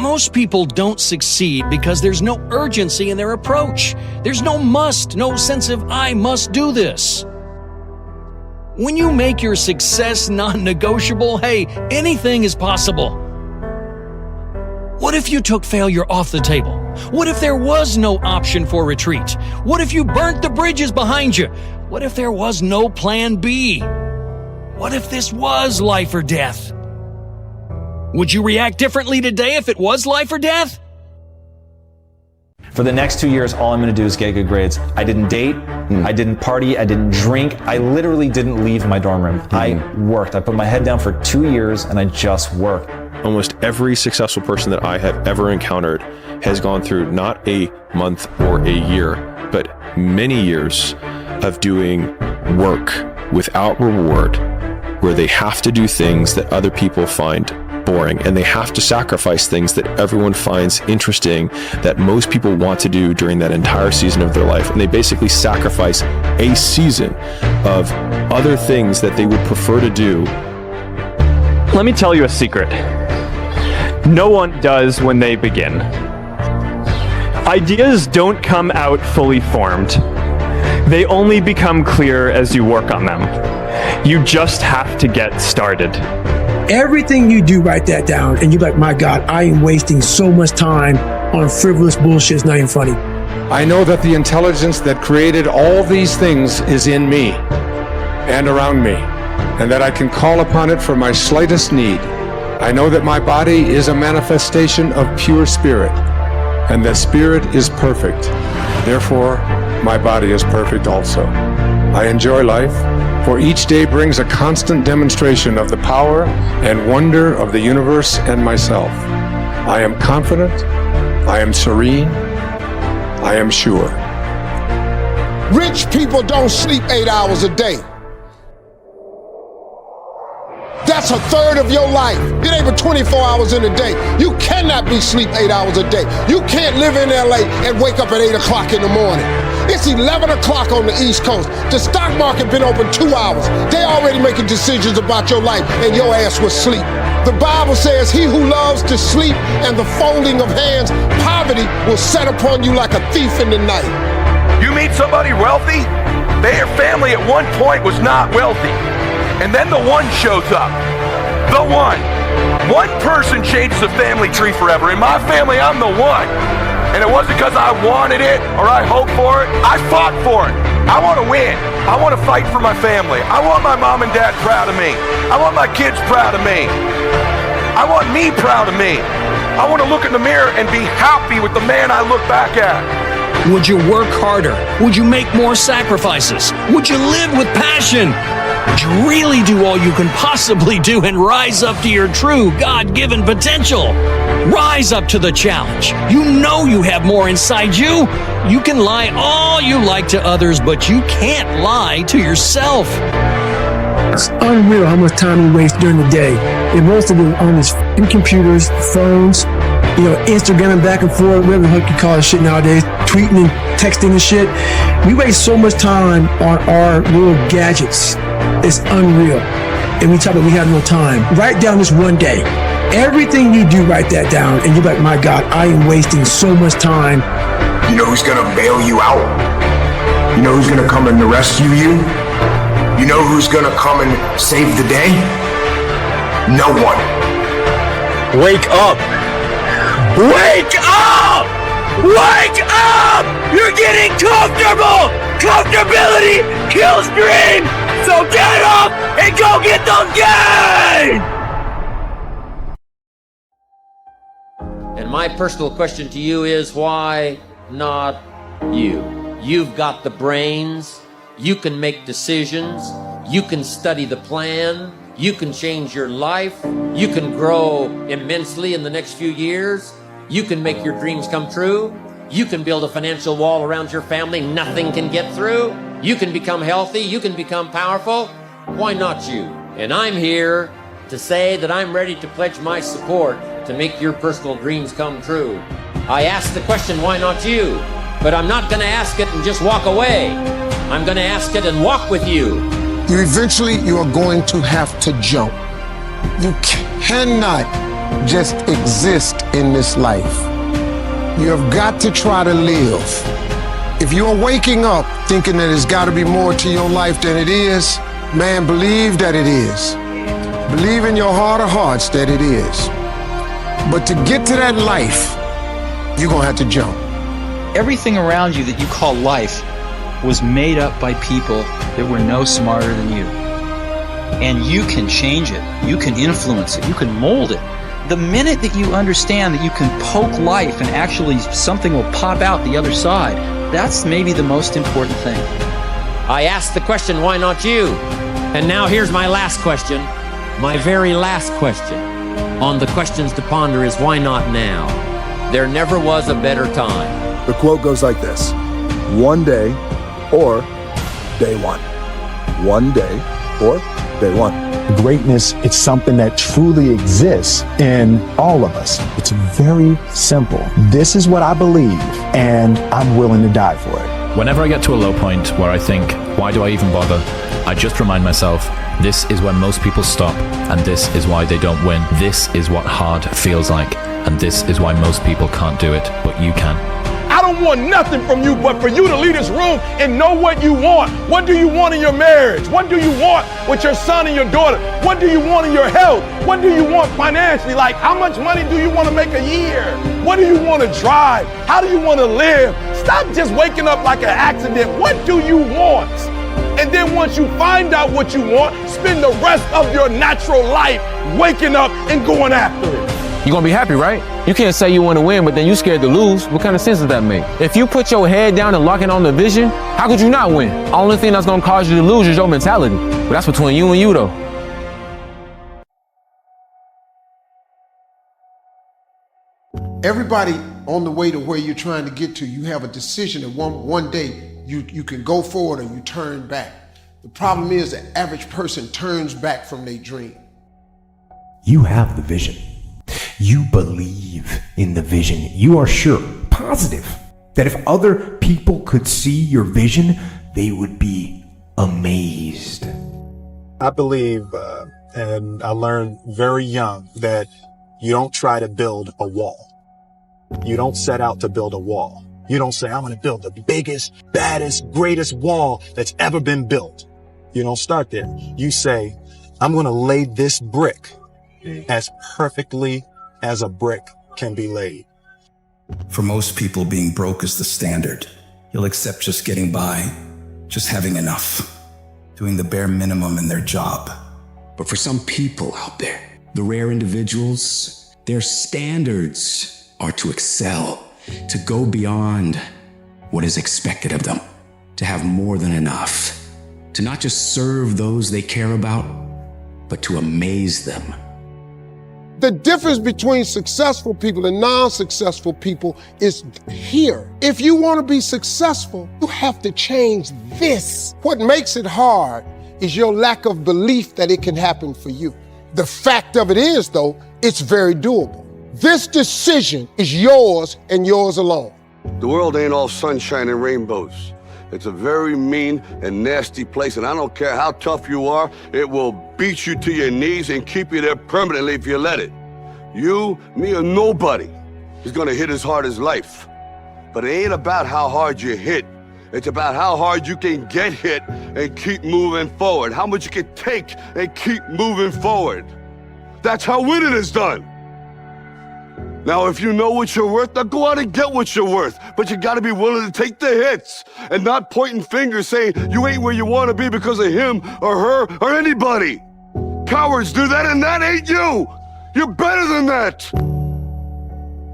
Most people don't succeed because there's no urgency in their approach. There's no must, no sense of I must do this. When you make your success non-negotiable, hey, anything is possible. What if you took failure off the table? What if there was no option for retreat? What if you burnt the bridges behind you? What if there was no plan B? What if this was life or death? Would you react differently today if it was life or death? For the next 2 years, all I'm going to do is get good grades. I didn't date, I didn't party, I didn't drink. I literally didn't leave my dorm room. I worked. I put my head down for 2 years and I just worked. Almost every successful person that I have ever encountered has gone through not a month or a year, but many years of doing work without reward, where they have to do things that other people find boring, and they have to sacrifice things that everyone finds interesting, that most people want to do during that entire season of their life. And they basically sacrifice a season of other things that they would prefer to do. Let me tell you a secret. No one does when they begin. Ideas don't come out fully formed. They only become clear as you work on them. You just have to get started. Everything you do, write that down, and you're like, my God, I am wasting so much time on frivolous bullshit. It's not even funny. I know that the intelligence that created all these things is in me and around me, and that I can call upon it for my slightest need. I know that my body is a manifestation of pure spirit, and that spirit is perfect. Therefore, my body is perfect also. I enjoy life, for each day brings a constant demonstration of the power and wonder of the universe and myself. I am confident, I am serene, I am sure. Rich people don't sleep 8 hours a day. That's a third of your life. It ain't but 24 hours in a day. You cannot be asleep 8 hours a day. You can't live in LA and wake up at 8 o'clock in the morning. It's 11 o'clock on the East Coast. The stock market been open 2 hours. They already making decisions about your life and your ass will sleep. The Bible says, he who loves to sleep and the folding of hands, poverty will set upon you like a thief in the night. You meet somebody wealthy, their family at one point was not wealthy. And then the one shows up. The one. One person changes the family tree forever. In my family, I'm the one. And it wasn't because I wanted it or I hoped for it. I fought for it. I want to win. I want to fight for my family. I want my mom and dad proud of me. I want my kids proud of me. I want me proud of me. I want to look in the mirror and be happy with the man I look back at. Would you work harder? Would you make more sacrifices? Would you live with passion? Would you really do all you can possibly do and rise up to your true God-given potential? Rise up to the challenge. You know you have more inside you. You can lie all you like to others, but you can't lie to yourself. It's unreal how much time we waste during the day. And most of it on these computers, phones, Instagram back and forth, whatever the heck you call it shit nowadays, tweeting and texting and shit. We waste so much time on our little gadgets. It's unreal. And we talk about we have no time. Write down this one day. Everything you do, write that down. And you're like, my God, I am wasting so much time. You know who's gonna bail you out? You know who's gonna come and rescue you? You know who's gonna come and save the day? No one. Wake up! Wake up! Wake up! You're getting comfortable! Comfortability kills dreams! So get up and go get those gains! And my personal question to you is, why not you? You've got the brains, you can make decisions, you can study the plan, you can change your life, you can grow immensely in the next few years, you can make your dreams come true, you can build a financial wall around your family nothing can get through, you can become healthy, you can become powerful. Why not you? And I'm here to say that I'm ready to pledge my support to make your personal dreams come true. I asked the question, why not you? But I'm not going to ask it and just walk away. I'm going to ask it and walk with you. Eventually, you are going to have to jump. You cannot just exist in this life. You have got to try to live. If you're waking up thinking that there's got to be more to your life than it is, man, believe that it is. Believe in your heart of hearts that it is. But to get to that life, you're going to have to jump. Everything around you that you call life was made up by people that were no smarter than you. And you can change it. You can influence it. You can mold it. The minute that you understand that you can poke life and actually something will pop out the other side, that's maybe the most important thing. I asked the question, why not you? And now here's my last question. My very last question on the questions to ponder is why not now? There never was a better time. The quote goes like this: one day or day one. One day or day one. Greatness, it's something that truly exists in all of us. It's very simple. This is what I believe, and I'm willing to die for it. Whenever I get to a low point where I think, why do I even bother? I just remind myself, this is when most people stop, and this is why they don't win. This is what hard feels like, and this is why most people can't do it, but you can. I don't want nothing from you but for you to leave this room and know what you want. What do you want in your marriage? What do you want with your son and your daughter? What do you want in your health? What do you want financially? Like, how much money do you want to make a year? What do you want to drive? How do you want to live? Stop just waking up like an accident. What do you want? And then once you find out what you want, spend the rest of your natural life waking up and going after it. You're gonna be happy, right? You can't say you wanna win, but then you scared to lose. What kind of sense does that make? If you put your head down and lock in on the vision, how could you not win? Only thing that's gonna cause you to lose is your mentality. But that's between you and you though. Everybody on the way to where you're trying to get to, you have a decision that one day you can go forward or you turn back. The problem is the average person turns back from their dream. You have the vision. You believe in the vision. You are sure, positive, that if other people could see your vision, they would be amazed. I believe, and I learned very young, that you don't try to build a wall. You don't set out to build a wall. You don't say, I'm going to build the biggest, baddest, greatest wall that's ever been built. You don't start there. You say, I'm going to lay this brick as perfectly as a brick can be laid. For most people, being broke is the standard. You'll accept just getting by, just having enough, doing the bare minimum in their job. But for some people out there, the rare individuals, their standards are to excel, to go beyond what is expected of them, to have more than enough, to not just serve those they care about, but to amaze them. The difference between successful people and non-successful people is here. If you want to be successful, you have to change this. What makes it hard is your lack of belief that it can happen for you. The fact of it is, though, it's very doable. This decision is yours and yours alone. The world ain't all sunshine and rainbows. It's a very mean and nasty place, and I don't care how tough you are, it will beat you to your knees and keep you there permanently if you let it. You, me, or nobody is gonna hit as hard as life. But it ain't about how hard you hit. It's about how hard you can get hit and keep moving forward. How much you can take and keep moving forward. That's how winning is done. Now, if you know what you're worth, now go out and get what you're worth. But you gotta be willing to take the hits and not pointing fingers saying you ain't where you wanna be because of him or her or anybody. Cowards do that, and that ain't you. You're better than that.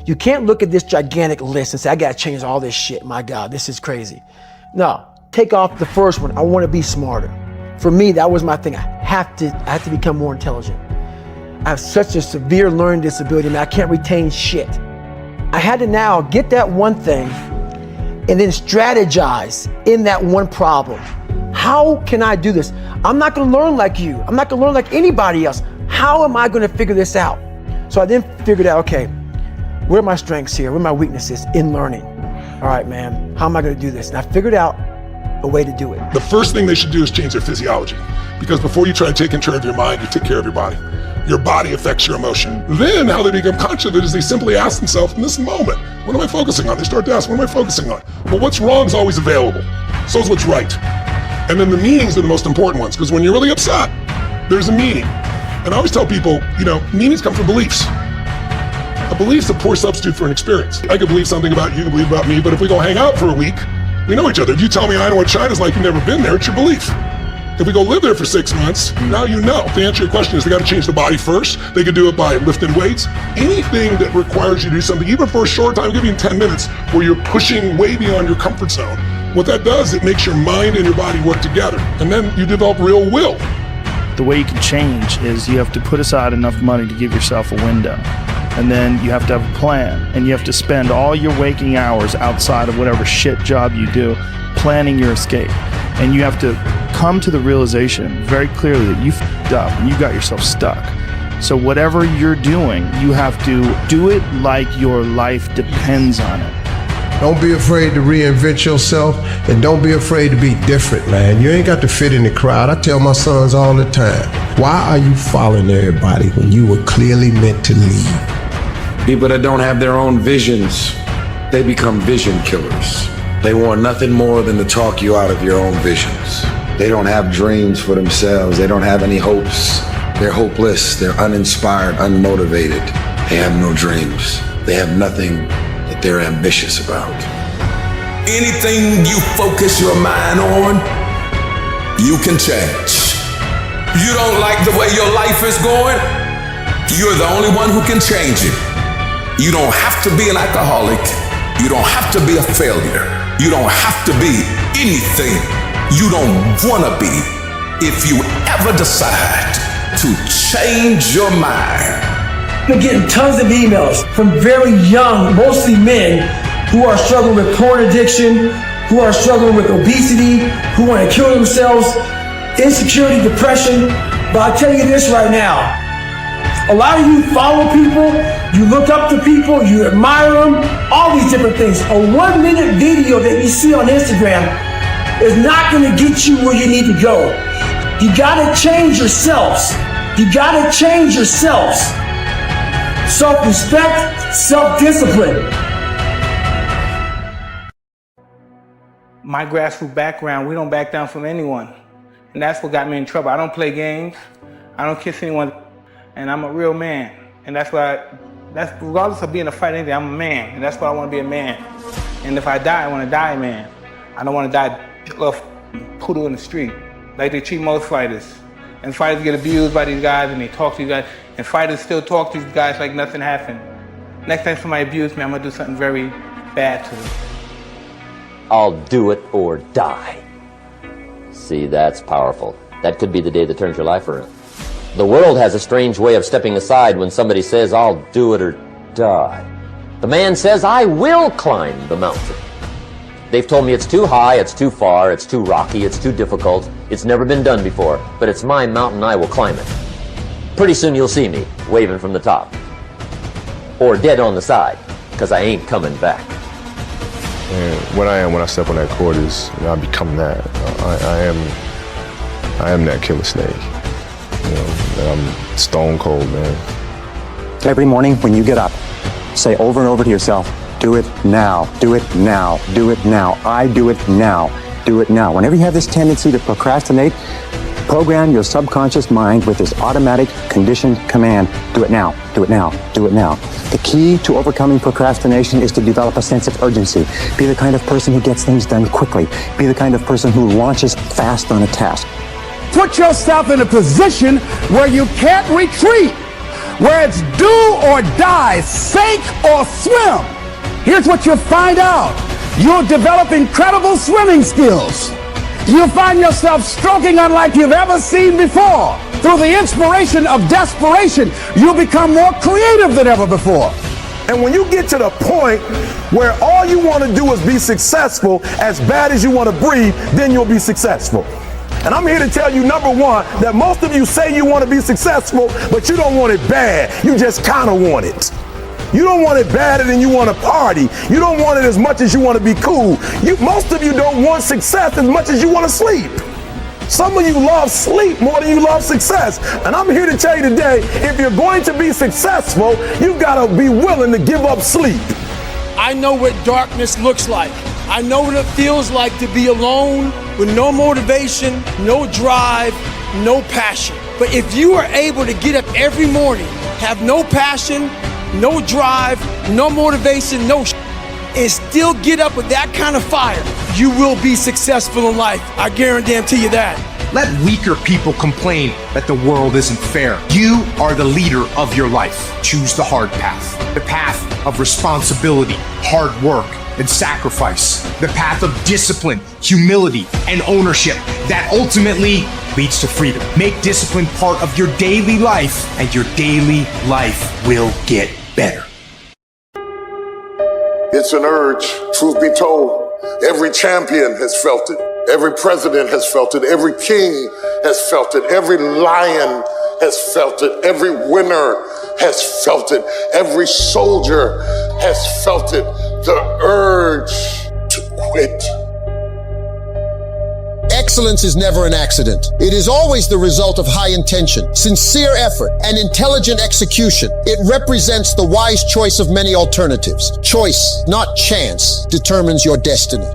You can't look at this gigantic list and say, I gotta change all this shit. My God, this is crazy. No, take off the first one. I wanna be smarter. For me, that was my thing. I have to become more intelligent. I have such a severe learning disability, man. I can't retain shit. I had to now get that one thing and then strategize in that one problem. How can I do this? I'm not gonna learn like you. I'm not gonna learn like anybody else. How am I gonna figure this out? So I then figured out, okay, where are my strengths here? Where are my weaknesses in learning? All right, man, how am I gonna do this? And I figured out a way to do it. The first thing they should do is change their physiology. Because before you try to take care of your mind, you take care of your body. your body affects your emotion. Then how they become conscious of it is they simply ask themselves, in this moment, what am I focusing on? They start to ask, what am I focusing on? Well, what's wrong is always available. So is what's right. And then the meanings are the most important ones, because when you're really upset, there's a meaning. And I always tell people, meanings come from beliefs. A belief's a poor substitute for an experience. I could believe something about you, you can believe about me, but if we go hang out for a week, we know each other. If you tell me I know what China's like, you've never been there, it's your belief. If we go live there for 6 months, now you know. The answer to your question is they got to change the body first. They could do it by lifting weights. Anything that requires you to do something, even for a short time, give you 10 minutes, where you're pushing way beyond your comfort zone. What that does, it makes your mind and your body work together. And then you develop real will. The way you can change is you have to put aside enough money to give yourself a window. And then you have to have a plan. And you have to spend all your waking hours outside of whatever shit job you do planning your escape. And you have to come to the realization very clearly that you f***ed up and you got yourself stuck. So whatever you're doing, you have to do it like your life depends on it. Don't be afraid to reinvent yourself, and don't be afraid to be different, man. You ain't got to fit in the crowd. I tell my sons all the time, why are you following everybody when you were clearly meant to lead? People that don't have their own visions, they become vision killers. They want nothing more than to talk you out of your own visions. They don't have dreams for themselves. They don't have any hopes. They're hopeless. They're uninspired, unmotivated. They have no dreams. They have nothing that they're ambitious about. Anything you focus your mind on, you can change. You don't like the way your life is going? You're the only one who can change it. You don't have to be an alcoholic. You don't have to be a failure. You don't have to be anything you don't want to be if you ever decide to change your mind. We're getting tons of emails from very young, mostly men, who are struggling with porn addiction, who are struggling with obesity, who want to kill themselves, insecurity, depression. But I'll tell you this right now. A lot of you follow people, you look up to people, you admire them, all these different things. A 1-minute video that you see on Instagram is not going to get you where you need to go. You got to change yourselves. You got to change yourselves. Self-respect, self-discipline. My grassroots background, we don't back down from anyone. And that's what got me in trouble. I don't play games. I don't kiss anyone. And I'm a real man. And that's regardless of being a fight or anything, I'm a man. And that's why I want to be a man. And if I die, I want to die a man. I don't want to die a poodle in the street, like they treat most fighters. And fighters get abused by these guys and they talk to these guys. And fighters still talk to these guys like nothing happened. Next time somebody abuses me, I'm gonna do something very bad to them. I'll do it or die. See, that's powerful. That could be the day that turns your life around. The world has a strange way of stepping aside when somebody says, I'll do it or die. The man says, I will climb the mountain. They've told me it's too high, it's too far, it's too rocky, it's too difficult, it's never been done before, but it's my mountain, I will climb it. Pretty soon you'll see me waving from the top. Or dead on the side, because I ain't coming back. And what I am when I step on that court is, I become that. I am that killer snake. I'm stone cold, man. Every morning when you get up, say over and over to yourself, do it now, do it now, do it now. I do it now, do it now. Whenever you have this tendency to procrastinate, program your subconscious mind with this automatic conditioned command, do it now, do it now, do it now. The key to overcoming procrastination is to develop a sense of urgency. Be the kind of person who gets things done quickly. Be the kind of person who launches fast on a task. Put yourself in a position where you can't retreat, where it's do or die, sink or swim. Here's what you'll find out. You'll develop incredible swimming skills. You'll find yourself stroking unlike you've ever seen before. Through the inspiration of desperation, you'll become more creative than ever before. And when you get to the point where all you want to do is be successful, as bad as you want to breathe, then you'll be successful. And I'm here to tell you, number one, that most of you say you want to be successful, but you don't want it bad. You just kind of want it. You don't want it badder than you want to party. You don't want it as much as you want to be cool. Most of you don't want success as much as you want to sleep. Some of you love sleep more than you love success. And I'm here to tell you today, if you're going to be successful, you've got to be willing to give up sleep. I know what darkness looks like. I know what it feels like to be alone with no motivation, no drive, no passion. But if you are able to get up every morning, have no passion, no drive, no motivation, no and still get up with that kind of fire, you will be successful in life. I guarantee you that. Let weaker people complain that the world isn't fair. You are the leader of your life. Choose the hard path. The path of responsibility, hard work, and sacrifice. The path of discipline, humility, and ownership that ultimately leads to freedom. Make discipline part of your daily life, and your daily life will get better. It's an urge, truth be told. Every champion has felt it. Every president has felt it. Every king has felt it. Every lion has felt it. Every winner has felt it. Every soldier has felt it. The urge to quit. Excellence is never an accident. It is always the result of high intention, sincere effort, and intelligent execution. It represents the wise choice of many alternatives. Choice, not chance, determines your destiny.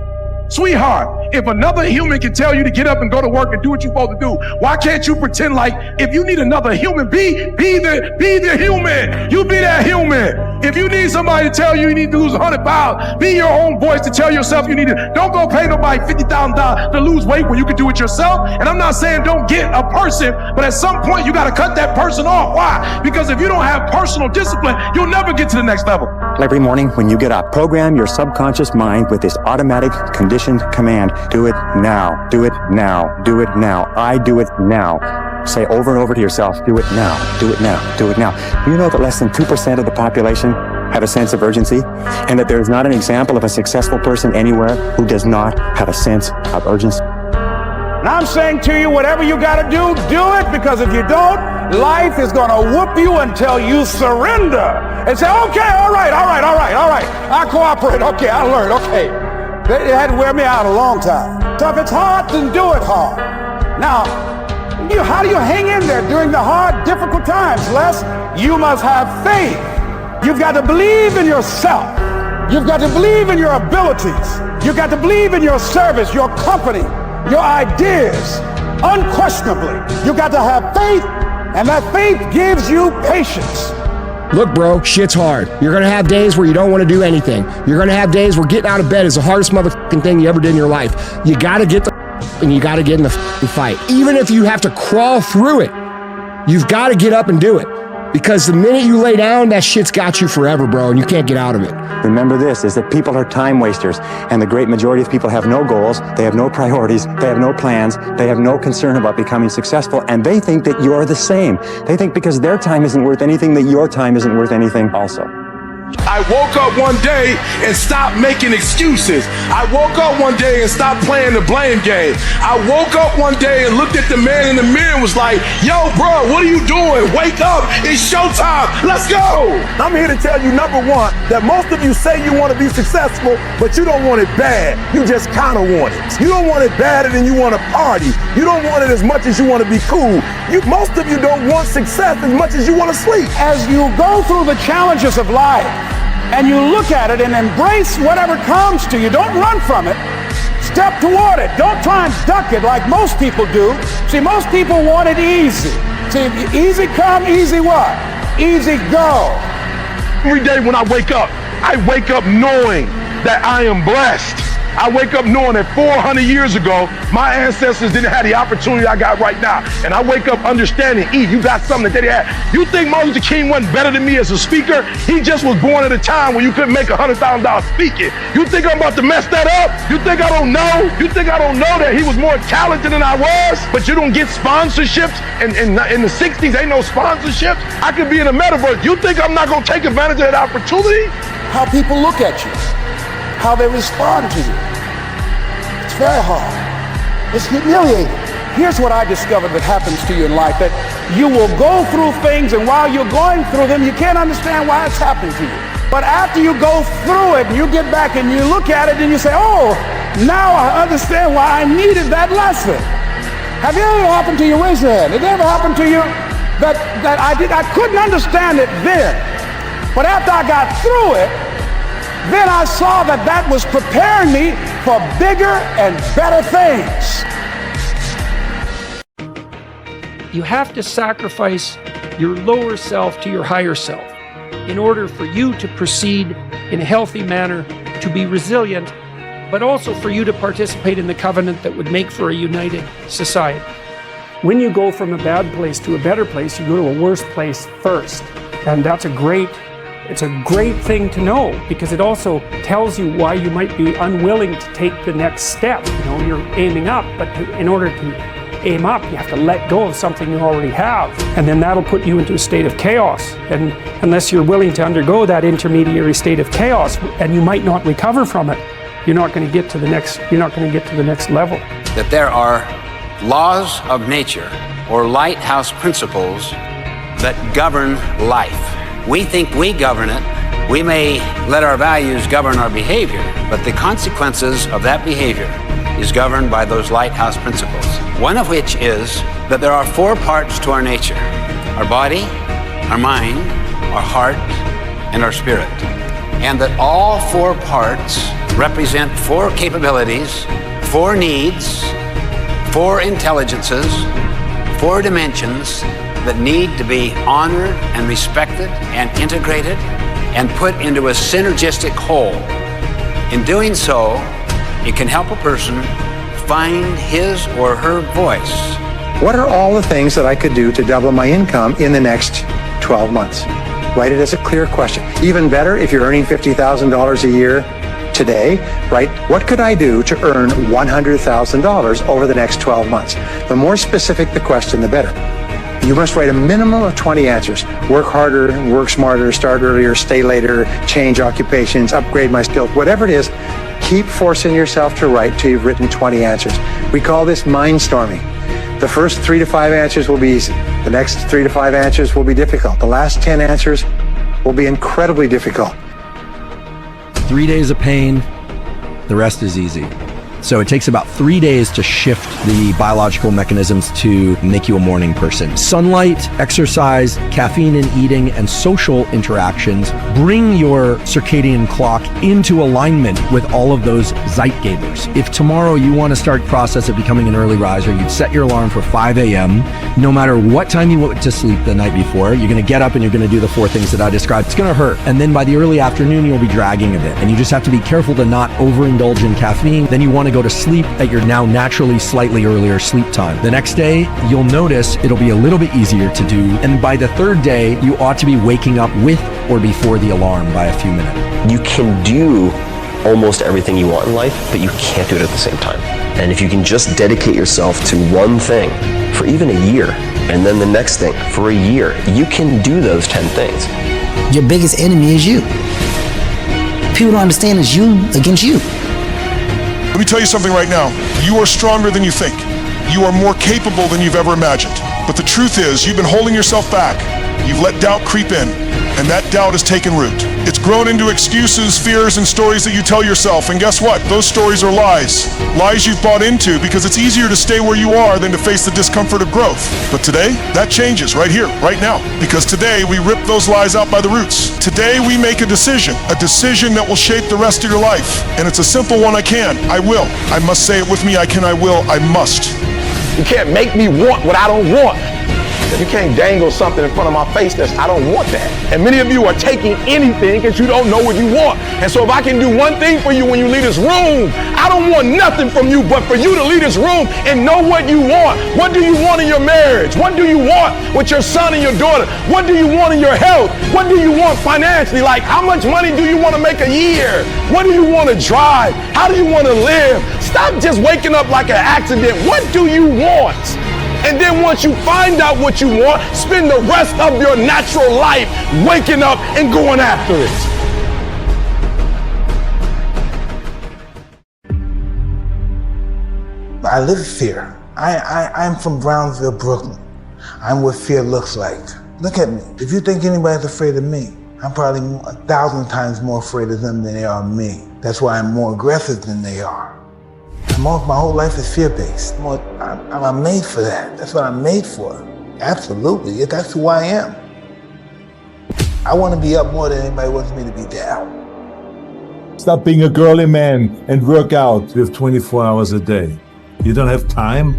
Sweetheart, if another human can tell you to get up and go to work and do what you're supposed to do, why can't you pretend like if you need another human, be the human. You be that human. If you need somebody to tell you need to lose 100 pounds, be your own voice to tell yourself you need to. Don't go pay nobody $50,000 to lose weight when you can do it yourself. And I'm not saying don't get a person, but at some point you got to cut that person off. Why? Because if you don't have personal discipline, you'll never get to the next level. Every morning when you get up, program your subconscious mind with this automatic conditioned command. Do it now. Do it now. Do it now. I do it now. Say over and over to yourself, do it now. Do it now. Do it now. Do you know that less than 2% of the population have a sense of urgency? And that there's not an example of a successful person anywhere who does not have a sense of urgency? And I'm saying to you, whatever you got to do it, because if you don't, life is going to whoop you until you surrender and say, okay, all right. I cooperate. Okay, I learned. Okay. They had to wear me out a long time. So if it's hard, then do it hard. Now, how do you hang in there during the hard, difficult times, Les? You must have faith. You've got to believe in yourself. You've got to believe in your abilities. You've got to believe in your service, your company, your ideas. Unquestionably, you've got to have faith, and that faith gives you patience. Look, bro, shit's hard. You're going to have days where you don't want to do anything. You're going to have days where getting out of bed is the hardest motherfucking thing you ever did in your life. You got to get the and you got to get in the fight. Even if you have to crawl through it, you've got to get up and do it. Because the minute you lay down, that shit's got you forever, bro, and you can't get out of it. Remember this, is that people are time wasters, and the great majority of people have no goals, they have no priorities, they have no plans, they have no concern about becoming successful, and they think that you're the same. They think because their time isn't worth anything, that your time isn't worth anything also. I woke up one day and stopped making excuses. I woke up one day and stopped playing the blame game. I woke up one day and looked at the man in the mirror and was like, yo, bro, what are you doing? Wake up. It's showtime. Let's go. I'm here to tell you, number one, that most of you say you want to be successful, but you don't want it bad. You just kind of want it. You don't want it badder than you want to party. You don't want it as much as you want to be cool. Most of you don't want success as much as you want to sleep. As you go through the challenges of life, and you look at it and embrace whatever comes to you. Don't run from it. Step toward it. Don't try and duck it like most people do. See, most people want it easy. See, easy come, easy what? Easy go. Every day when I wake up knowing that I am blessed. I wake up knowing that 400 years ago, my ancestors didn't have the opportunity I got right now. And I wake up understanding, you got something that they didn't have. You think Martin Luther King wasn't better than me as a speaker? He just was born at a time when you couldn't make $100,000 speaking. You think I'm about to mess that up? You think I don't know? You think I don't know that he was more talented than I was? But you don't get sponsorships? In the 60s, ain't no sponsorships. I could be in the metaverse. You think I'm not gonna take advantage of that opportunity? How people look at you, how they respond to you. It's very hard. It's humiliating. Here's what I discovered that happens to you in life, that you will go through things, and while you're going through them, you can't understand why it's happening to you. But after you go through it, and you get back and you look at it and you say, oh, now I understand why I needed that lesson. Have it ever happened to you? Raise your hand. Did it ever happen to you that I couldn't understand it then, but after I got through it, then I saw that was preparing me for bigger and better things. You have to sacrifice your lower self to your higher self in order for you to proceed in a healthy manner, to be resilient, but also for you to participate in the covenant that would make for a united society. When you go from a bad place to a better place, you go to a worse place first. And it's a great thing to know, because it also tells you why you might be unwilling to take the next step. You know, you're aiming up, but in order to aim up, you have to let go of something you already have. And then that'll put you into a state of chaos. And unless you're willing to undergo that intermediary state of chaos, and you might not recover from it, you're not going to get to the next level. That there are laws of nature, or lighthouse principles, that govern life. We think we govern it. We may let our values govern our behavior, but the consequences of that behavior is governed by those lighthouse principles. One of which is that there are 4 parts to our nature: our body, our mind, our heart, and our spirit. And that all 4 parts represent 4 capabilities, 4 needs, 4 intelligences, 4 dimensions that need to be honored and respected and integrated and put into a synergistic whole. In doing so, it can help a person find his or her voice. What are all the things that I could do to double my income in the next 12 months? Write it as a clear question. Even better, if you're earning $50,000 a year today, right? What could I do to earn $100,000 over the next 12 months? The more specific the question, the better. You must write a minimum of 20 answers. Work harder, work smarter, start earlier, stay later, change occupations, upgrade my skills, whatever it is. Keep forcing yourself to write till you've written 20 answers. We call this mind storming. The first 3 to 5 answers will be easy. The next 3 to 5 answers will be difficult. The last 10 answers will be incredibly difficult. 3 days of pain, the rest is easy. So it takes about 3 days to shift the biological mechanisms to make you a morning person. Sunlight, exercise, caffeine in eating, and social interactions bring your circadian clock into alignment with all of those Zeitgebers. If tomorrow you want to start the process of becoming an early riser, you'd set your alarm for 5 a.m. No matter what time you went to sleep the night before, you're going to get up and you're going to do the 4 things that I described. It's going to hurt. And then by the early afternoon, you'll be dragging a bit. And you just have to be careful to not overindulge in caffeine. Then you want to go to sleep at your now naturally slightly earlier sleep time. The next day, you'll notice it'll be a little bit easier to do. And by the 3rd day, you ought to be waking up with or before the alarm by a few minutes. You can do almost everything you want in life, but you can't do it at the same time. And if you can just dedicate yourself to one thing for even a year, and then the next thing for a year, you can do those 10 things. Your biggest enemy is you. People don't understand it's you against you. Let me tell you something right now. You are stronger than you think. You are more capable than you've ever imagined. But the truth is, you've been holding yourself back. You've let doubt creep in, and that doubt has taken root. It's grown into excuses, fears, and stories that you tell yourself. And guess what? Those stories are lies. Lies you've bought into because it's easier to stay where you are than to face the discomfort of growth. But today, that changes right here, right now. Because today, we rip those lies out by the roots. Today, we make a decision that will shape the rest of your life. And it's a simple one: I can, I will. I must say it with me: I can, I will, I must. You can't make me want what I don't want. You can't dangle something in front of my face that's, I don't want that. And many of you are taking anything because you don't know what you want. And so if I can do one thing for you when you leave this room, I don't want nothing from you but for you to leave this room and know what you want. What do you want in your marriage? What do you want with your son and your daughter? What do you want in your health? What do you want financially? Like, how much money do you want to make a year? What do you want to drive? How do you want to live? Stop just waking up like an accident. What do you want? And then once you find out what you want, spend the rest of your natural life waking up and going after it. I live in fear. I'm from Brownsville, Brooklyn. I'm what fear looks like. Look at me. If you think anybody's afraid of me, I'm probably 1,000 times more afraid of them than they are of me. That's why I'm more aggressive than they are. My whole life is fear-based. I'm made for that. That's what I'm made for. Absolutely. That's who I am. I want to be up more than anybody wants me to be down. Stop being a girly man and work out with 24 hours a day. You don't have time?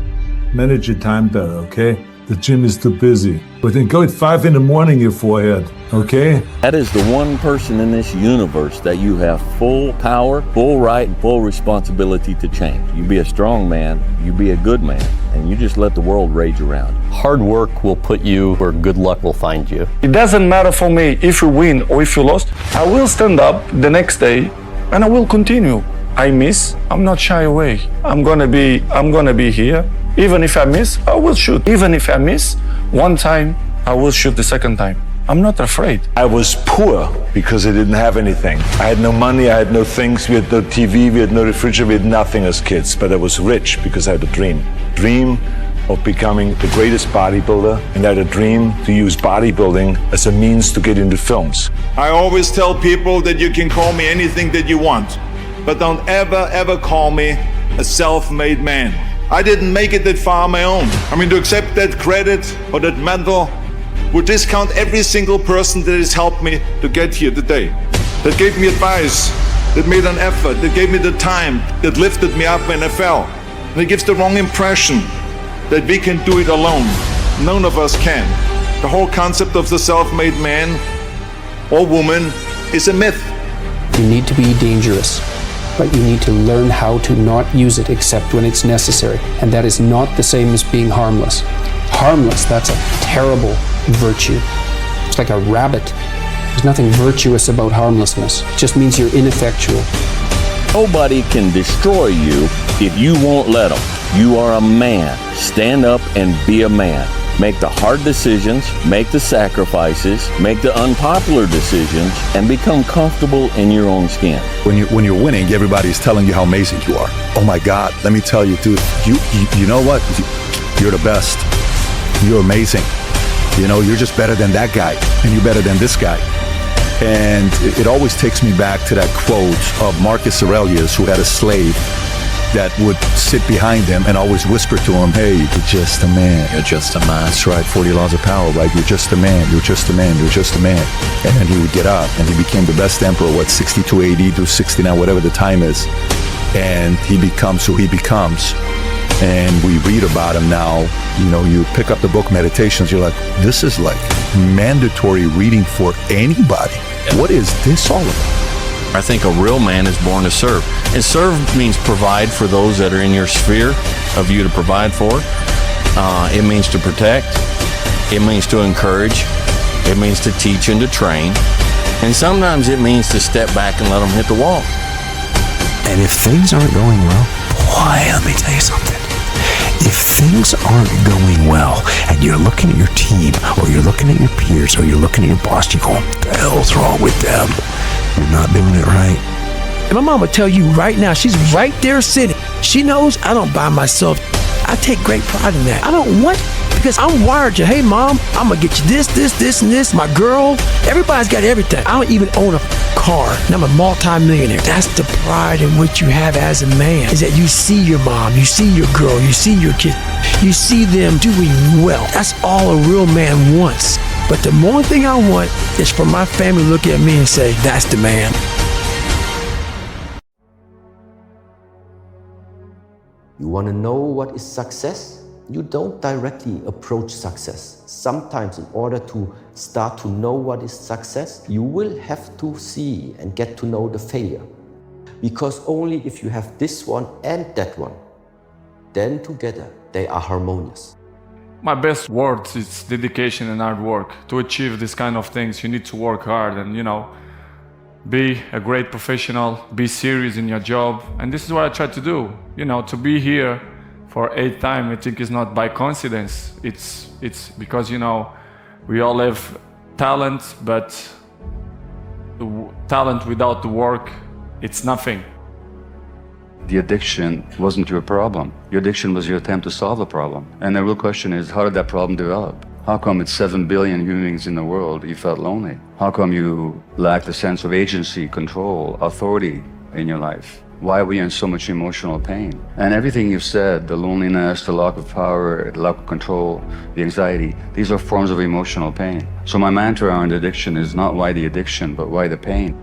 Manage your time better, okay? The gym is too busy. But then go at 5 in the morning, you forehead, okay? That is the one person in this universe that you have full power, full right, and full responsibility to change. You be a strong man, you be a good man, and you just let the world rage around. Hard work will put you where good luck will find you. It doesn't matter for me if you win or if you lost. I will stand up the next day and I will continue. I miss, I'm not shy away. I'm gonna be here. Even if I miss, I will shoot. Even if I miss one time, I will shoot the second time. I'm not afraid. I was poor because I didn't have anything. I had no money, I had no things, we had no TV, we had no refrigerator, we had nothing as kids. But I was rich because I had a dream. Dream of becoming the greatest bodybuilder, and I had a dream to use bodybuilding as a means to get into films. I always tell people that you can call me anything that you want, but don't ever call me a self-made man. I didn't make it that far on my own. I mean, to accept that credit or that mantle would discount every single person that has helped me to get here today, that gave me advice, that made an effort, that gave me the time, that lifted me up when I fell. And it gives the wrong impression that we can do it alone. None of us can. The whole concept of the self-made man or woman is a myth. You need to be dangerous, but you need to learn how to not use it except when it's necessary. And that is not the same as being harmless. Harmless, that's a terrible virtue. It's like a rabbit. There's nothing virtuous about harmlessness. It just means you're ineffectual. Nobody can destroy you if you won't let them. You are a man. Stand up and be a man. Make the hard decisions, make the sacrifices, make the unpopular decisions, and become comfortable in your own skin. When you're winning, everybody's telling you how amazing you are. Oh my God, let me tell you, dude, you know what? You're the best. You're amazing. You know, you're just better than that guy, and you're better than this guy. And it always takes me back to that quote of Marcus Aurelius, who had a slave that would sit behind him and always whisper to him, hey, you're just a man. You're just a man. That's right, 40 laws of power, right? You're just a man. You're just a man. You're just a man. And then he would get up, and he became the best emperor, 62 AD to 69, whatever the time is. And he becomes who he becomes. And we read about him now. You know, you pick up the book Meditations, you're like, this is like mandatory reading for anybody. What is this all about? I think a real man is born to serve. And serve means provide for those that are in your sphere of you to provide for. It means to protect. It means to encourage. It means to teach and to train. And sometimes it means to step back and let them hit the wall. And if things aren't going well, boy, let me tell you something. If things aren't going well and you're looking at your team or you're looking at your peers or you're looking at your boss, you're going, what the hell's wrong with them? You're not doing it right. And my mom will tell you right now, she's right there sitting. She knows I don't buy myself. I take great pride in that. I don't want, because I'm wired to, hey mom, I'm gonna get you this, and this, my girl. Everybody's got everything. I don't even own a car, and I'm a multi-millionaire. That's the pride in which you have as a man, is that you see your mom, you see your girl, you see your kid, you see them doing well. That's all a real man wants. But the more thing I want is for my family to look at me and say, that's the man. You want to know what is success? You don't directly approach success. Sometimes in order to start to know what is success, you will have to see and get to know the failure. Because only if you have this one and that one, then together they are harmonious. My best words is dedication and hard work. To achieve this kind of things, you need to work hard and, you know, be a great professional, be serious in your job. And this is what I try to do. You know, to be here for 8th time, I think is not by coincidence. It's because, you know, we all have talent, but the talent without the work, it's nothing. The addiction wasn't your problem. Your addiction was your attempt to solve a problem. And the real question is, how did that problem develop? How come it's 7 billion human beings in the world you felt lonely? How come you lacked a sense of agency, control, authority in your life? Why are we in so much emotional pain? And everything you've said, the loneliness, the lack of power, the lack of control, the anxiety, these are forms of emotional pain. So my mantra on addiction is not why the addiction, but why the pain.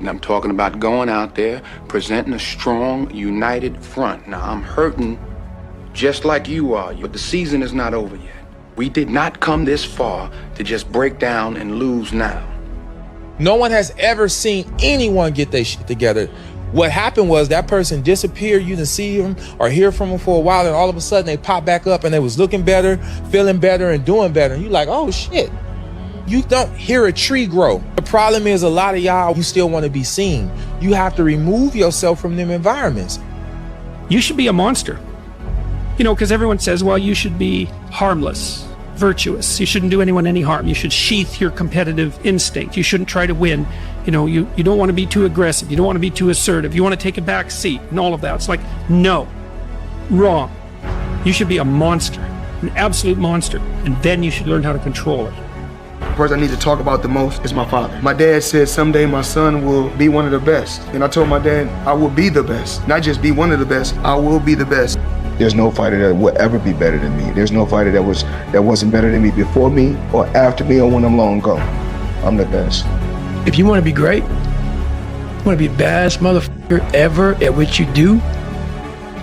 And I'm talking about going out there, presenting a strong, united front. Now, I'm hurting just like you are, but the season is not over yet. We did not come this far to just break down and lose now. No one has ever seen anyone get their shit together. What happened was that person disappeared, you didn't see him or hear from him for a while, and all of a sudden they pop back up and they was looking better, feeling better, and doing better. And you're like, oh shit. You don't hear a tree grow. The problem is a lot of y'all, you still want to be seen. You have to remove yourself from them environments. You should be a monster. You know, because everyone says, well, you should be harmless, virtuous. You shouldn't do anyone any harm. You should sheath your competitive instinct. You shouldn't try to win. You know, you don't want to be too aggressive. You don't want to be too assertive. You want to take a back seat and all of that. It's like, no, wrong. You should be a monster, an absolute monster. And then you should learn how to control it. The person I need to talk about the most is my father. My dad said someday my son will be one of the best. And I told my dad, I will be the best. Not just be one of the best, I will be the best. There's no fighter that will ever be better than me. There's no fighter that wasn't better than me before me or after me or when I'm long gone. I'm the best. If you want to be great, you want to be the best motherfucker ever at what you do,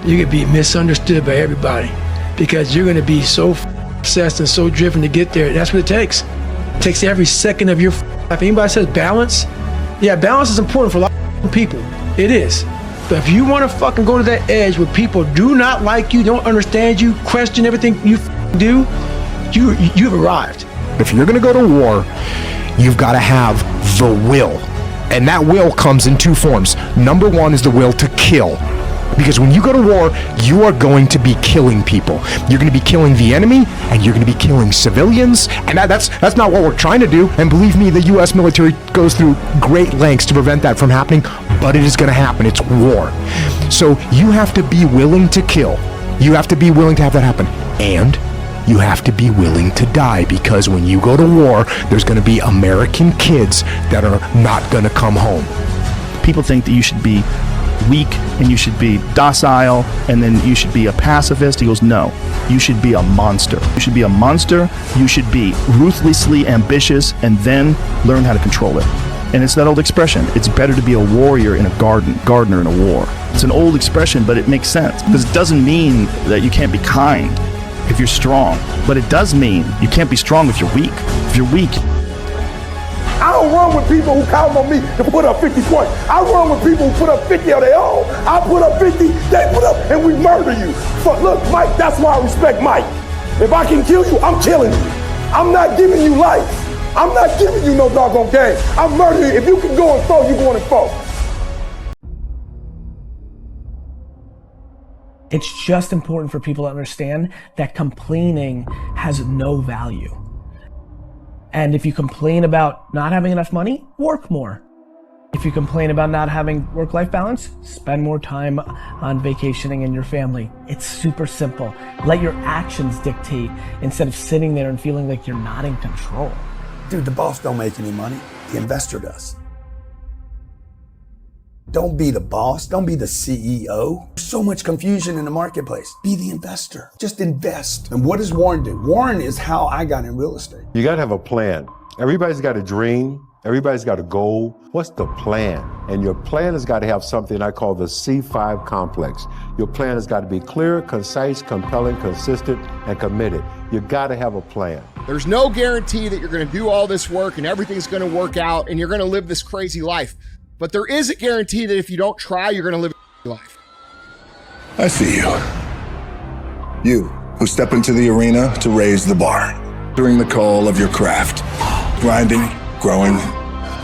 you can be misunderstood by everybody because you're going to be so obsessed and so driven to get there. That's what it takes. It takes every second of your life. If anybody says balance, yeah, balance is important for a lot of people. It is. But if you want to fucking go to that edge where people do not like you, don't understand you, question everything you do, you've arrived. If you're going to go to war, you've got to have the will. And that will comes in two forms. Number one is the will to kill. Because when you go to war, you are going to be killing people. You're going to be killing the enemy, and you're going to be killing civilians. And that's not what we're trying to do. And believe me, the U.S. military goes through great lengths to prevent that from happening, but it is going to happen. It's war. So you have to be willing to kill. You have to be willing to have that happen. And you have to be willing to die, because when you go to war, there's going to be American kids that are not going to come home. People think that you should be weak and you should be docile and then you should be a pacifist. He goes, no, you should be a monster. You should be a monster. You should be ruthlessly ambitious and then learn how to control it. And it's that old expression, it's better to be a warrior in a gardener in a war. It's an old expression, but it makes sense because it doesn't mean that you can't be kind if you're strong, but it does mean you can't be strong if you're weak. If you're weak, I don't run with people who count on me to put up 50 points. I run with people who put up 50 on their own. I put up 50, they put up, and we murder you. So look, Mike, that's why I respect Mike. If I can kill you, I'm killing you. I'm not giving you life. I'm not giving you no doggone game. I'm murdering you. If you can go and throw, you going and throw. It's just important for people to understand that complaining has no value. And if you complain about not having enough money, work more. If you complain about not having work-life balance, spend more time on vacationing and your family. It's super simple. Let your actions dictate instead of sitting there and feeling like you're not in control. Dude, the boss don't make any money. The investor does. Don't be the boss. Don't be the CEO. There's so much confusion in the marketplace. Be the investor. Just invest. And what does Warren do? Warren is how I got in real estate. You gotta have a plan. Everybody's got a dream. Everybody's got a goal. What's the plan? And your plan has got to have something I call the C5 complex. Your plan has got to be clear, concise, compelling, consistent, and committed. You got to have a plan. There's no guarantee that you're going to do all this work and everything's going to work out and you're going to live this crazy life. But there is a guarantee that if you don't try, you're going to live a life. I see you. You who step into the arena to raise the bar, during the call of your craft, grinding, growing,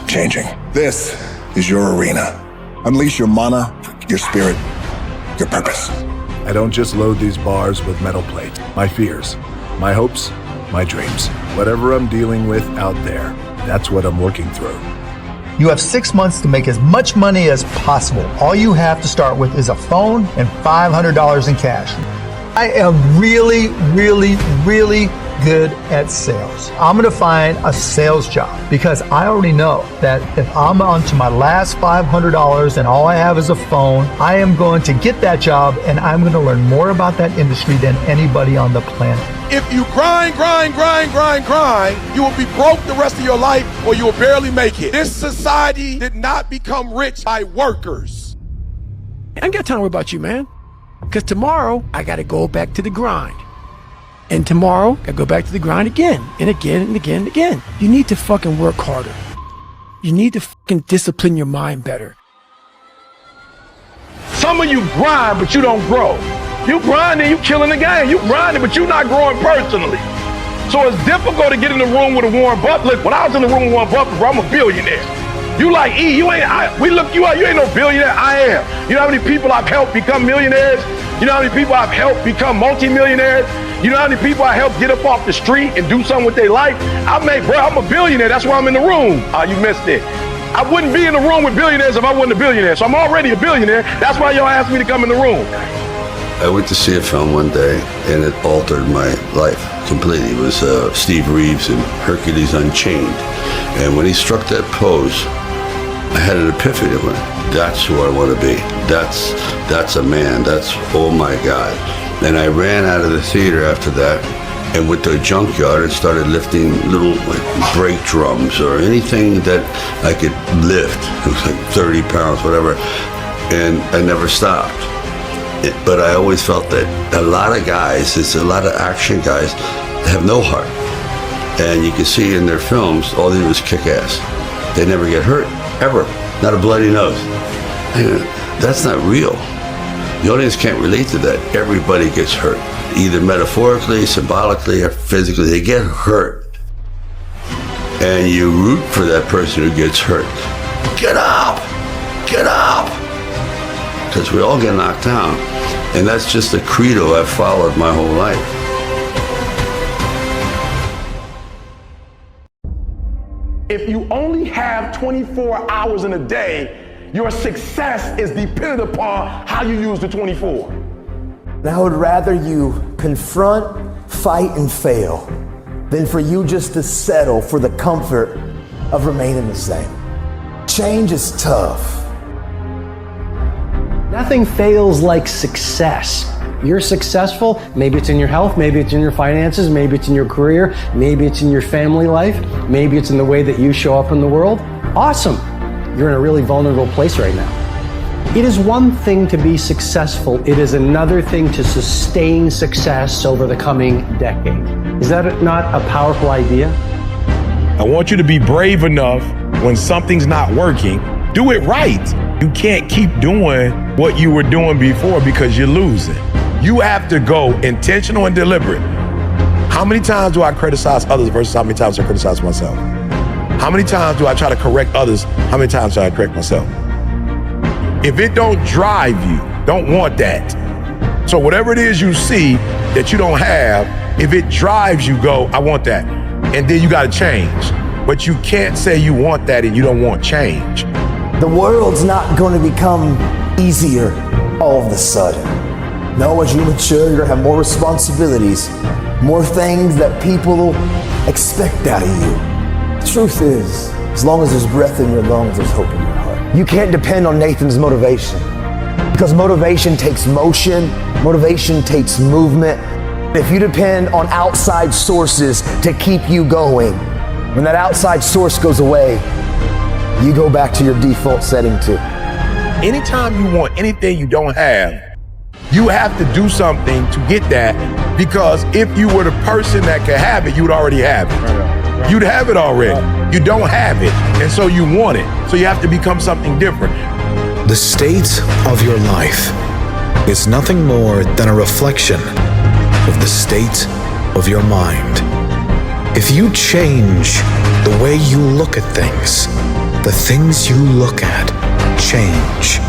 changing. This is your arena. Unleash your mana, your spirit, your purpose. I don't just load these bars with metal plate. My fears, my hopes, my dreams. Whatever I'm dealing with out there, that's what I'm working through. You have 6 months to make as much money as possible. All you have to start with is a phone and $500 in cash. I am really good at sales. I'm going to find a sales job because I already know that if I'm onto my last $500 and all I have is a phone, I am going to get that job and I'm going to learn more about that industry than anybody on the planet. If you grind, you will be broke the rest of your life or you will barely make it. This society did not become rich by workers. I ain't got time to worry about you, man. Because tomorrow, I got to go back to the grind. And tomorrow, I go back to the grind again and again and again and again. You need to fucking work harder. You need to fucking discipline your mind better. Some of you grind, but you don't grow. You grinding, you killing the game. You grinding, but you're not growing personally. So it's difficult to get in the room with a Warren Buffett. Look, when I was in the room with Warren Buffett, bro, I'm a billionaire. You like E, we look you up, you ain't no billionaire, I am. You know how many people I've helped become millionaires? You know how many people I've helped become multimillionaires? You know how many people I helped get up off the street and do something with their life? I'm a billionaire, that's why I'm in the room. You missed it. I wouldn't be in the room with billionaires if I wasn't a billionaire, so I'm already a billionaire. That's why y'all asked me to come in the room. I went to see a film one day, and it altered my life completely. It was Steve Reeves in Hercules Unchained. And when he struck that pose, I had an epiphany. I went, that's who I want to be. That's a man. That's, oh my God. And I ran out of the theater after that and went to a junkyard and started lifting little brake drums or anything that I could lift. It was like 30 pounds, whatever. And I never stopped. But I always felt that a lot of guys, it's a lot of action guys, have no heart. And you can see in their films, all they do is kick ass. They never get hurt, ever. Not a bloody nose. That's not real. The audience can't relate to that. Everybody gets hurt, either metaphorically, symbolically, or physically. They get hurt. And you root for that person who gets hurt. Get up! Get up! Because we all get knocked down. And that's just a credo I've followed my whole life. If you only have 24 hours in a day, your success is dependent upon how you use the 24. I would rather you confront, fight, and fail than for you just to settle for the comfort of remaining the same. Change is tough. Nothing fails like success. You're successful, maybe it's in your health, maybe it's in your finances, maybe it's in your career, maybe it's in your family life, maybe it's in the way that you show up in the world. Awesome. You're in a really vulnerable place right now. It is one thing to be successful. It is another thing to sustain success over the coming decade. Is that not a powerful idea? I want you to be brave enough when something's not working, do it right. You can't keep doing what you were doing before because you're losing. You have to go intentional and deliberate. How many times do I criticize others versus how many times I criticize myself? How many times do I try to correct others? How many times do I correct myself? If it don't drive you, don't want that. So whatever it is you see that you don't have, if it drives you, go, I want that. And then you got to change. But you can't say you want that and you don't want change. The world's not going to become easier all of a sudden. No, as you mature, you're going to have more responsibilities, more things that people expect out of you. The truth is, as long as there's breath in your lungs, there's hope in your heart. You can't depend on Nathan's motivation because motivation takes motion, motivation takes movement. If you depend on outside sources to keep you going, when that outside source goes away, you go back to your default setting too. Anytime you want anything you don't have, you have to do something to get that, because if you were the person that could have it, you'd already have it. You'd have it already. You don't have it, and so you want it. So you have to become something different. The state of your life is nothing more than a reflection of the state of your mind. If you change the way you look at things, the things you look at change.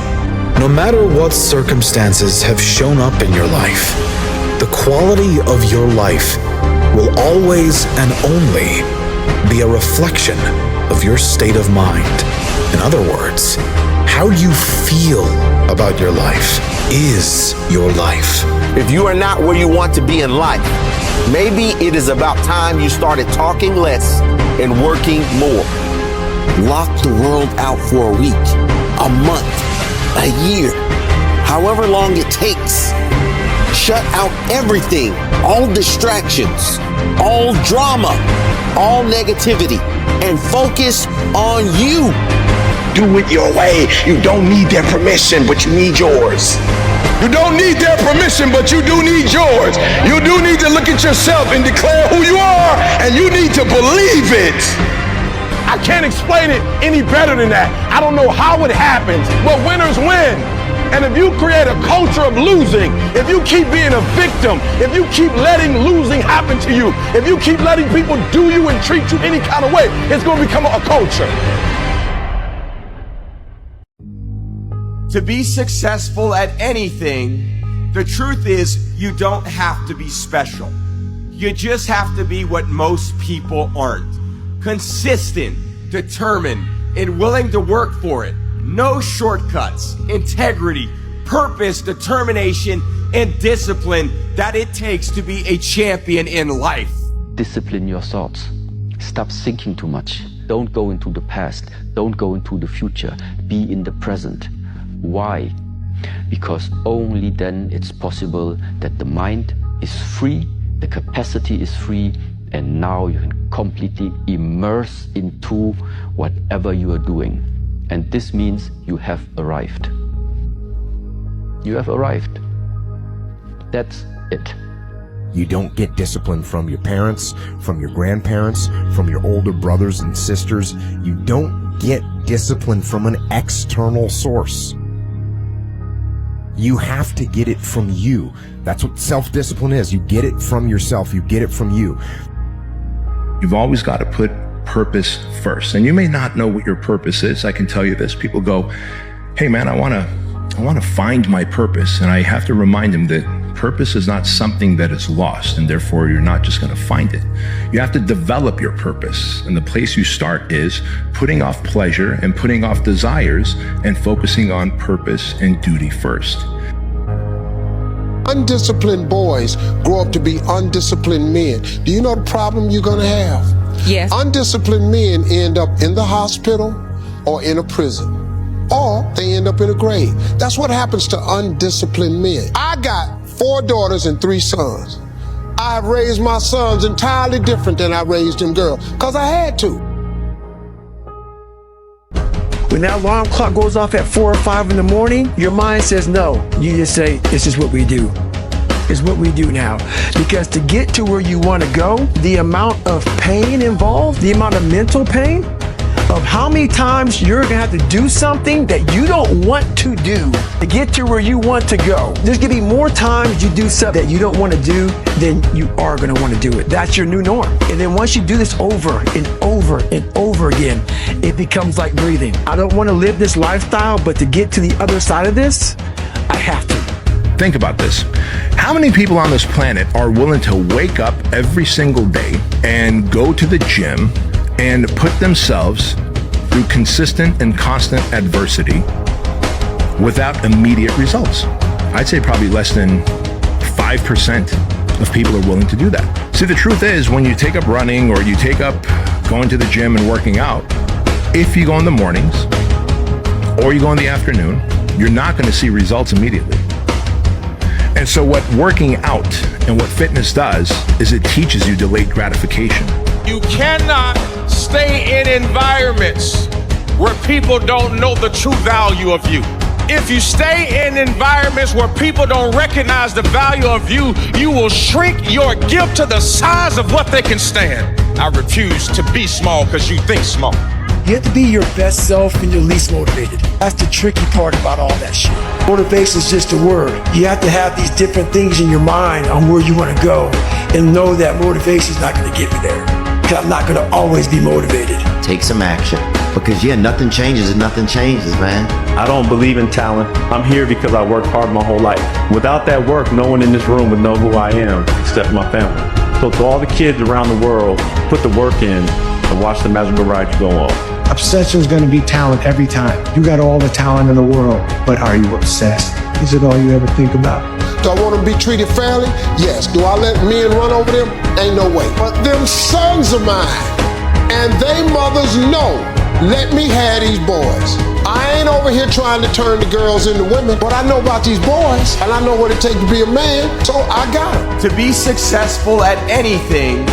No matter what circumstances have shown up in your life, the quality of your life will always and only be a reflection of your state of mind. In other words, How you feel about your life is your life. If you are not where you want to be in life, maybe it is about time you started talking less and working more. Lock the world out for a week, a month, a year, however long it takes. Shut out everything, all distractions, all drama, all negativity, and focus on you. Do it your way. You don't need their permission, but you need yours. You don't need their permission, but you do need yours. You do need to look at yourself and declare who you are, and you need to believe it. I can't explain it any better than that. I don't know how it happens, but winners win. And if you create a culture of losing, if you keep being a victim, if you keep letting losing happen to you, if you keep letting people do you and treat you any kind of way, it's going to become a culture. To be successful at anything, the truth is you don't have to be special. You just have to be what most people aren't. Consistent, determined, and willing to work for it. No shortcuts, integrity, purpose, determination, and discipline that it takes to be a champion in life. Discipline your thoughts. Stop thinking too much. Don't go into the past. Don't go into the future. Be in the present. Why? Because only then it's possible that the mind is free, the capacity is free, and now you can completely immerse into whatever you are doing. And this means you have arrived. You have arrived. That's it. You don't get discipline from your parents, from your grandparents, from your older brothers and sisters. You don't get discipline from an external source. You have to get it from you. That's what self-discipline is. You get it from yourself. You get it from you. You've always got to put purpose first. And you may not know what your purpose is. I can tell you this. People go, hey man, I want to find my purpose. And I have to remind them that purpose is not something that is lost, and therefore you're not just going to find it. You have to develop your purpose. And the place you start is putting off pleasure and putting off desires and focusing on purpose and duty first. Undisciplined boys grow up to be undisciplined men. Do you know the problem you're going to have? Yes. Undisciplined men end up in the hospital or in a prison, or they end up in a grave. That's what happens to undisciplined men. I got 4 daughters and 3 sons. I've raised my sons entirely different than I raised them girls, because I had to. When that alarm clock goes off at 4 or 5 in the morning, your mind says no. You just say, this is what we do. It's what we do now. Because to get to where you want to go, the amount of pain involved, the amount of mental pain, of how many times you're gonna have to do something that you don't want to do to get to where you want to go. There's gonna be more times you do something that you don't want to do than you are gonna want to do it. That's your new norm. And then once you do this over and over and over again, it becomes like breathing. I don't want to live this lifestyle, but to get to the other side of this, I have to. Think about this. How many people on this planet are willing to wake up every single day and go to the gym and put themselves through consistent and constant adversity without immediate results? I'd say probably less than 5% of people are willing to do that. See, the truth is, when you take up running or you take up going to the gym and working out, if you go in the mornings or you go in the afternoon, you're not going to see results immediately. And so what working out and what fitness does is it teaches you delayed gratification. You cannot stay in environments where people don't know the true value of you. If you stay in environments where people don't recognize the value of you, you will shrink your gift to the size of what they can stand. I refuse to be small because you think small. You have to be your best self and your least motivated. That's the tricky part about all that shit. Motivation is just a word. You have to have these different things in your mind on where you want to go and know that motivation is not going to get me there. Because I'm not going to always be motivated. Take some action. Because nothing changes if nothing changes, man. I don't believe in talent. I'm here because I worked hard my whole life. Without that work, no one in this room would know who I am except my family. So to all the kids around the world, put the work in and watch the magical ride go on. Obsession is going to be talent every time. You got all the talent in the world, but are you obsessed? Is it all you ever think about? Do I want to be treated fairly? Yes. Do I let men run over them? Ain't no way. But them sons of mine and they mothers know, let me have these boys. I ain't over here trying to turn the girls into women, but I know about these boys and I know what it takes to be a man, so I got them. To be successful at anything,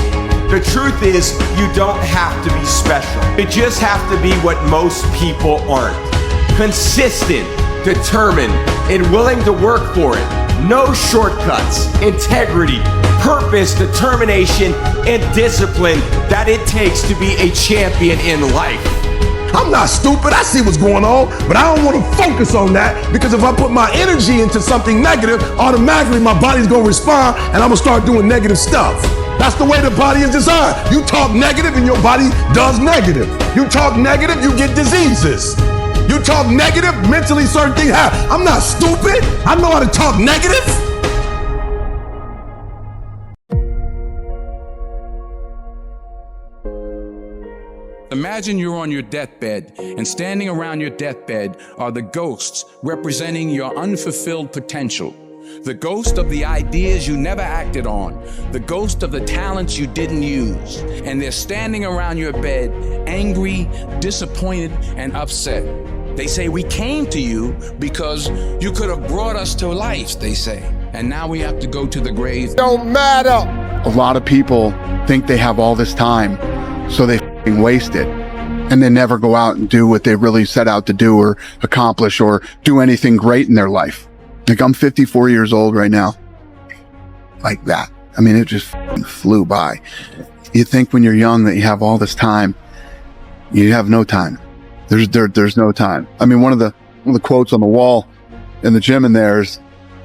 the truth is you don't have to be special. You just have to be what most people aren't. Consistent, determined, and willing to work for it. No shortcuts, integrity, purpose, determination, and discipline that it takes to be a champion in life. I'm not stupid, I see what's going on, but I don't want to focus on that because if I put my energy into something negative, automatically my body's going to respond and I'm going to start doing negative stuff. That's the way the body is designed. You talk negative and your body does negative. You talk negative, you get diseases. You talk negative, mentally certain things happen. I'm not stupid, I know how to talk negative. Imagine you're on your deathbed, and standing around your deathbed are the ghosts representing your unfulfilled potential. The ghost of the ideas you never acted on, the ghost of the talents you didn't use, and they're standing around your bed, angry, disappointed, and upset. They say, we came to you because you could have brought us to life, they say, and now we have to go to the grave. Don't matter. A lot of people think they have all this time, so they waste it, and they never go out and do what they really set out to do or accomplish or do anything great in their life. Like, I'm 54 years old right now. Like that. I mean, it just flew by. You think when you're young that you have all this time. You have no time. There's no time. I mean, one of the quotes on the wall in the gym in there is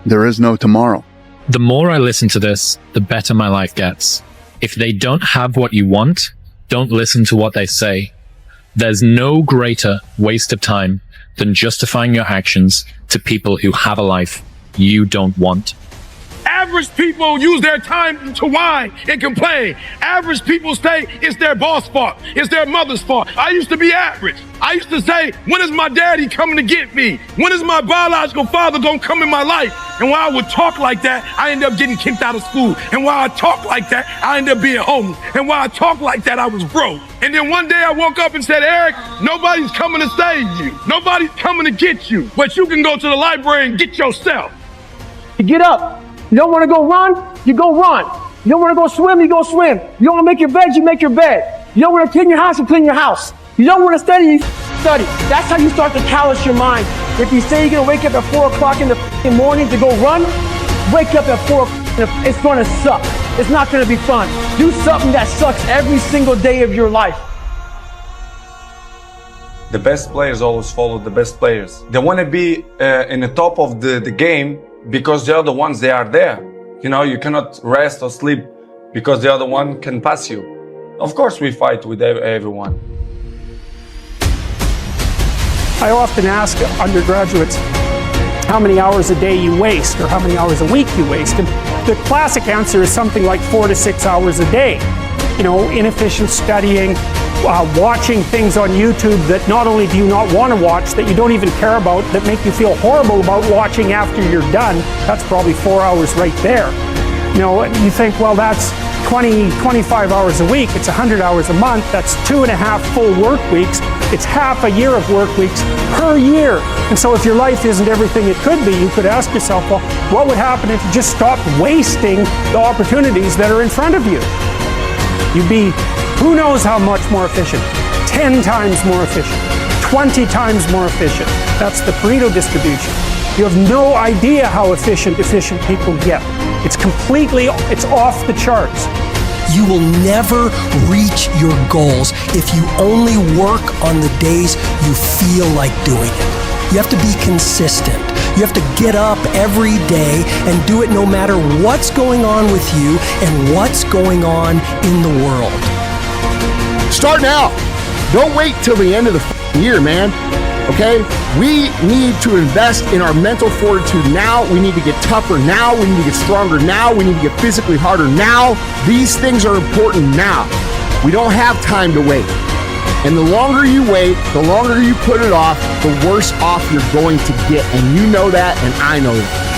no tomorrow. The more I listen to this, the better my life gets. If they don't have what you want, don't listen to what they say. There's no greater waste of time than justifying your actions to people who have a life you don't want. Average people use their time to whine and complain. Average people say it's their boss' fault. It's their mother's fault. I used to be average. I used to say, when is my daddy coming to get me? When is my biological father gonna come in my life? And while I would talk like that, I ended up getting kicked out of school. And while I talk like that, I ended up being homeless. And while I talk like that, I was broke. And then one day I woke up and said, Eric, nobody's coming to save you. Nobody's coming to get you. But you can go to the library and get yourself. You get up. You don't want to go run? You go run. You don't want to go swim? You go swim. You don't want to make your bed? You make your bed. You don't want to clean your house? You clean your house. You don't want to study? You study. That's how you start to callous your mind. If you say you're going to wake up at 4 o'clock in the morning to go run, wake up at 4 o'clock. It's going to suck. It's not going to be fun. Do something that sucks every single day of your life. The best players always follow the best players. They want to be in the top of the game because they are the ones, they are there. You know, you cannot rest or sleep because the other one can pass you. Of course we fight with everyone. I often ask undergraduates how many hours a day you waste or how many hours a week you waste. And the classic answer is something like 4 to 6 hours a day. You know, inefficient studying, watching things on YouTube that not only do you not want to watch, that you don't even care about, that make you feel horrible about watching after you're done. That's probably 4 hours right there. You know, you think, well, that's 25 hours a week. It's 100 hours a month. That's 2.5 full work weeks. It's half a year of work weeks per year. And so if your life isn't everything it could be, you could ask yourself, well, what would happen if you just stopped wasting the opportunities that are in front of you? You'd be, who knows how much more efficient? 10 times more efficient, 20 times more efficient. That's the Pareto distribution. You have no idea how efficient people get. It's off the charts. You will never reach your goals if you only work on the days you feel like doing it. You have to be consistent. You have to get up every day and do it no matter what's going on with you and what's going on in the world. Start now. Don't wait till the end of the year, man. Okay? We need to invest in our mental fortitude now. We need to get tougher now. We need to get stronger now. We need to get physically harder now. These things are important now. We don't have time to wait. And the longer you wait, the longer you put it off, the worse off you're going to get. And you know that, and I know that.